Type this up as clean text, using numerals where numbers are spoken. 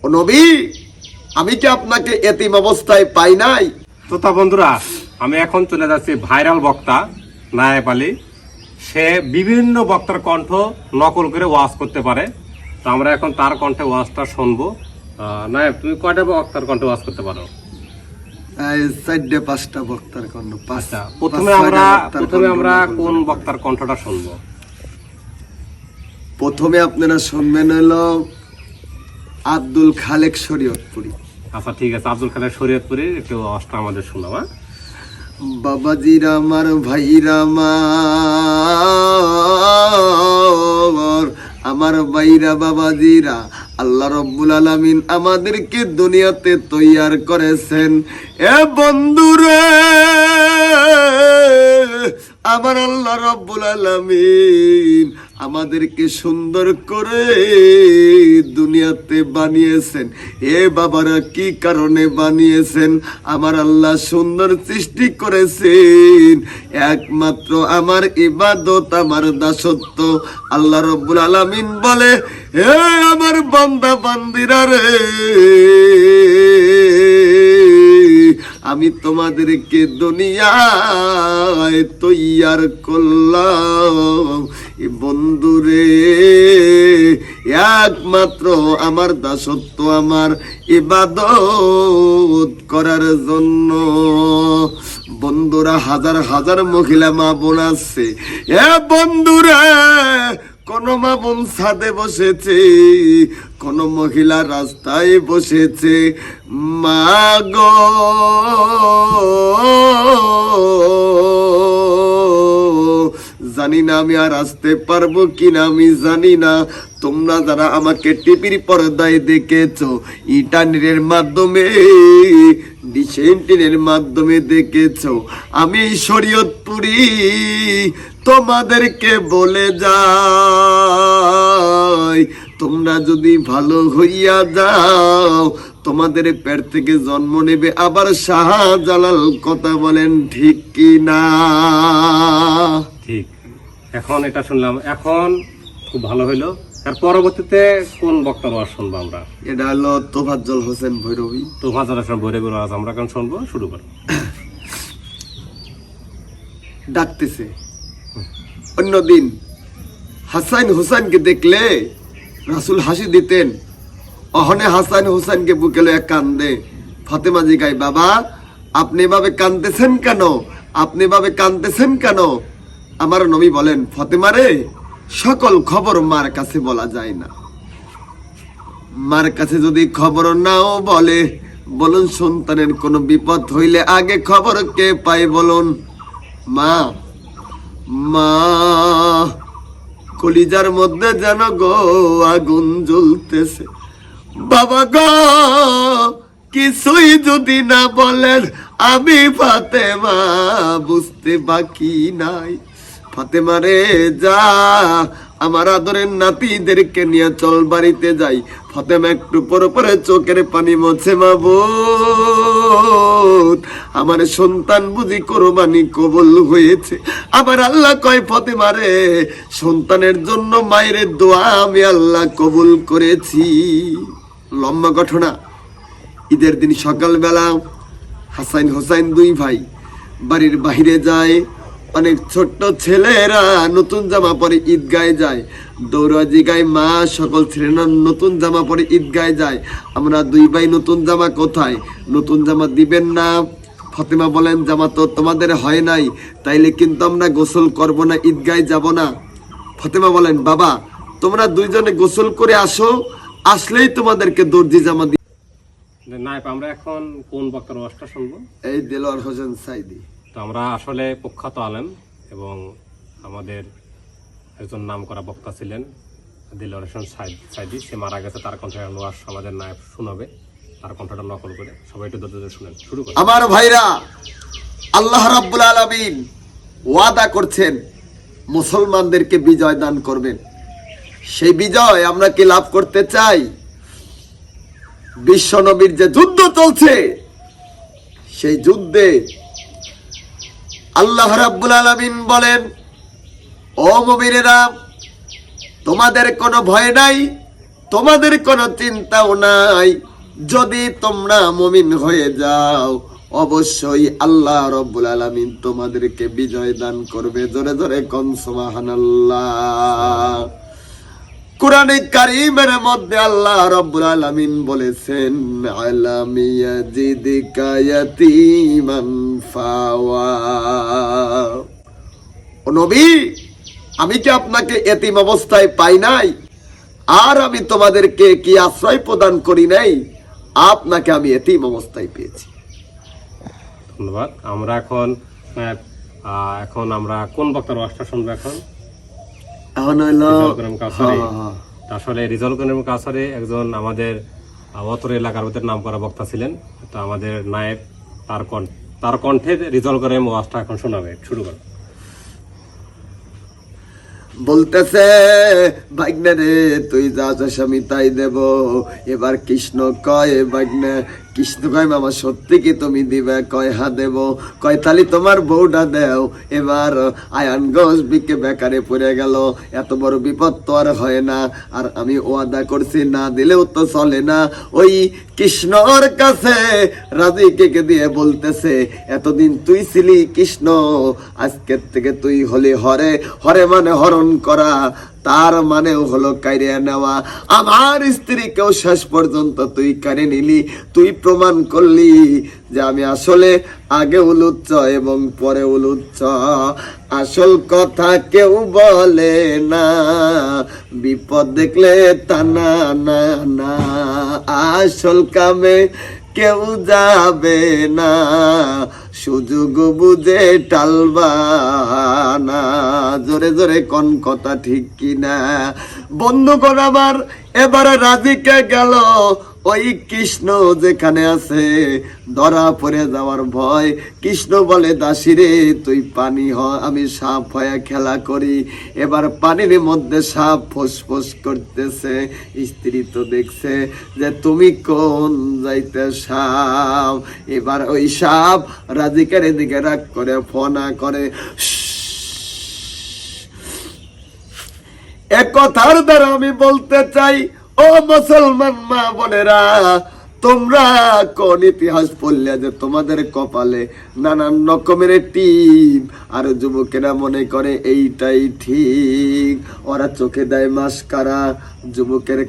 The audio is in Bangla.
ও নবী, আমি কি আপনাকে এতিম অবস্থায় পাই নাই? তো তা বন্ধুরা, আমি এখন চলে যাচ্ছি ভাইরাল বক্তা নায়েব আলী। সে বিভিন্ন বক্তার কণ্ঠ নকল করে ওয়াজ করতে পারে। তো আমরা এখন তার কণ্ঠে ওয়াজটা শুনবো। নায়েব, তুমি কয়টা বক্তার কণ্ঠে ওয়াজ করতে পারো? 4-5টা বক্তার কণ্ঠ। আচ্ছা, প্রথমে আমরা কোন বক্তার কণ্ঠটা শুনবো? প্রথমে আপনারা শুনবেন হলো আব্দুল খালেক শরীয়তপুরী। আচ্ছা ঠিক আছে, আব্দুল খালেক শরীয়তপুরীর একটু ওয়াজটা আমাদের শোনাও। বাবাজিরা আমার, ভাইরা আমার ভাইরা বাবাজিরা, আল্লাহ রব্বুল আলামিন আমাদেরকে দুনিয়াতে তৈয়ার করেছেন। এ বন্ধুরে, আমার আল্লাহ রব্বুল আলামিন আমাদেরকে সুন্দর করে দুনিয়াতে বানিয়েছেন। এ বাবারা, কি কারণে বানিয়েছেন? আমার আল্লাহ সুন্দর সৃষ্টি করেছেন একমাত্র আমার ইবাদত, আমার দাসত্ব। আল্লাহ রব্বুল আলামিন বলে, হে আমার বান্দা বান্দিরা রে, আমি তোমাদেরকে দুনিয়ায় তৈয়ার করলাম বন্ধুরে একমাত্র আমার দাসত্ব, আমার ইবাদত করার জন্য। বন্ধুরা, হাজার হাজার মহিলা মা বোন আছে। এ বন্ধুরা, কোন মা বোন ছাদে বসেছে, কোন মহিলা রাস্তায় বসেছে। মা গো, জানি না আমি আর আসতে পারবো কিনা, আমি জানি না। তোমরা যারা আমাকে টিভির পর্দায় দেখেছো, ইন্টারনেটের মাধ্যমে, ডিসেন্টিনের মাধ্যমে দেখেছো, আমি শরীয়তপুরী তোমাদেরকে বলে যাই, তোমরা যদি ভালো হইয়া যাও, তোমাদের পেট থেকে জন্ম নেবে আবার শাহজালাল। কথা বলেন ঠিক কি না? ঠিক। এখন এটা শুনলাম, এখন খুব ভালো হইলো। আর পরবর্তীতে কোন বক্তার ওয়াজ শুনবো আমরা? এটা হলো তোফাজ্জল হোসেন ভৈরবী। তোফাজ্জল হোসেন ভৈরবীর ওয়াজ আমরা এখন শুনবো। শুরু করো। ডাকতেছে। অন্যদিন হাসান হোসেনকে দেখলে রাসূল হাসি দিতেন। অহনে হাসান হোসেনকে বুকে লয়ে কান্দে। ফাতেমা জিগায়, বাবা আপনি এভাবে কাঁদতেছেন কেন? আপনি এভাবে কাঁদতেছেন কেন? আমার নবী বলেন, ফাতেমা রে, সকল খবর মার কাছে বলা যায় না। মার কাছে যদি খবর নাও বলে, বলুন সন্তানের কোনো বিপদ হইলে আগে খবর কে পায় বলুন? মা। মা, কলিজার মধ্যে যেন গো আগুন জ্বলতেছে। বাবা গো, কিছুই যদি না বলেন, আমি ফাতেমা বুঝতে বাকি নাই। ফাতেমা রে, যা আমার আদরের নাতিদেরকে নিয়ে চল, বাড়িতে যাই। ফাতেমা একটু পরে পরে চোখের পানি মোছে। মাবুদ, আমার সন্তান বুঝি কোরবানি কবুল হয়েছে। আবার আল্লাহ কয়, ফাতেমা রে, সন্তানের জন্য মায়ের দোয়া আমি আল্লাহ কবুল করেছি। লম্বা ঘটনা। ঈদের দিন সকালবেলা হাসান হোসেন দুই ভাই বাড়ির বাইরে যায়। অনেক ছোট্ট ছেলেরা নতুন জামা পরে ঈদগায় যায়। দৌড়া জিগায়, মা সকল ছেলেরা নতুন জামা পরে ঈদগায় যায়, আমরা দুই ভাই নতুন জামা কোথায়? নতুন জামা দিবেন না? ফাতেমা বলেন, জামা তো তোমাদের হয় নাই, তাইলে কিন্তু আমরা গোসল করব না, ঈদগায় যাব না। ফাতেমা বলেন, বাবা তোমরা দুইজনে গোসল করে আসো, আসলেই তোমাদেরকে দর্জি জামা দি। নাইপ, আমরা এখন কোন বক্তার ওয়াজটা শুনবো? এই দেলোয়ার হোসেন সাইদি। তো আমরা আসলে প্রখ্যাত আলেম এবং আমাদের একজন নাম করা বক্তা ছিলেন দেলোয়ার হোসেন সাইদি। সে মারা গেছে, তার কণ্ঠে ওয়াজ আমাদের নায়েব শোনাবে, তার কণ্ঠটা নকল করে। সবাই একটু ধৈর্য ধরে শুনেন। শুরু করুন। আমার ভাইরা, আল্লাহ রাব্বুল আলামিন ওয়াদা করছেন মুসলমানদেরকে বিজয় দান করবেন। সেই বিজয় আমরা কি লাভ করতে চাই? বিশ্ব নবীর যে যুদ্ধ চলছে, সেই যুদ্ধে আল্লাহ রাব্বুল আলামিন বলেন, ও মুমিনেরা, তোমাদের কোনো ভয় নাই, তোমাদের কোনো চিন্তাও নাই। যদি তোমরা মুমিন হয়ে যাও, অবশ্যই আল্লাহ রাব্বুল আলামিন তোমাদেরকে বিজয় দান করবে। জোরে জোরে কোন সুবহানাল্লাহ। কোরআনে কারীমের মধ্যে আল্লাহ রাব্বুল আলামিন বলেছেন, আলাম ইয়াজিদিকা ইয়াতীমান ফাওয়া। ও নবী, আমি কি আপনাকে এতিম অবস্থায় পাই নাই? আর আমি তোমাদেরকে কি আশ্রয় প্রদান করি নাই? আপনাকে আমি এতিম অবস্থায় পেয়েছি। ধন্যবাদ। আমরা এখন আমরা কোন বক্তার ওয়াজটা শুনবো? এখন রিজাল করিম কাউসারি। আসলে রিজাল করিম কাউসারি একজন আমাদের অত্র এলাকার ভিতরে নাম করা বক্তা ছিলেন। তো আমাদের নায়েব তার কণ্ঠে রিজাল করিম ওয়াজটা এখন শোনাবে। শুরু করো। বলতেছে, ভাগ্নে রে তুই যা চাস আমি তাই দেব। এবার কৃষ্ণ কয়, ভাগ্নে কৃষ্ণ কয়, মামা সত্যি কি তুমি দিবে? কয় হা দেব। কয় তালি তোমার বউটা দেও। এবার আয়ান গোস বিকে বেকারে পড়ে গেল। এত বড় বিপদ তো আর হয় না, আর আমি ওয়াদা করছি না দিলেও তো চলে না। ওই কৃষ্ণর কাছে রাধিকে দিয়ে বলতেছে, এতদিন তুই ছিলি কৃষ্ণ, আজকের থেকে তুই হলি হরে। হরে মানে হরণ করা, তার মানেও হলো কাইরে নেওয়া। আমার স্ত্রীকেও শেষ পর্যন্ত তুই কারে নিলি। তুই প্রমাণ করলি যে আমি আসলে আগে উলুচ্চ এবং পরে উলুচ্চ। আসল কথা কেউ বলে না, বিপদ দেখলে তা না না না। আসল কামে কেউ যাবে না, সুযোগ বুঝে টালবা না। জোরে জোরে কোন কথা ঠিক কিনা? বন্ধুগণ আমার, এবারে রাধিকে গেল। ওই কৃষ্ণ যেখানে আছে, ধরা পড়ে যাওয়ার ভয়। কৃষ্ণ বলে, দাসী রে তুই পানি হ, আমি সাপ হয়ে খেলা করি। এবার পানির মধ্যে সাপ ফোঁস করতেছে। স্ত্রী তো দেখছে যে তুমি কোন যাইতে সাপ। এবার ওই সাপ রাধিকার এদিকে রাগ করে ফনা করে। এক কথার দ্বারা আমি বলতে চাই, ও মুসলমান মা বোনেরা, তোমরা কোন ইতিহাস পড়লে যে তোমাদের কপালে নানান রকমের টিপ, আর যুবকেরা মনে করে এইটাই ঠিক। ওরা চোখে দেয় মাস্কারা, যুবকের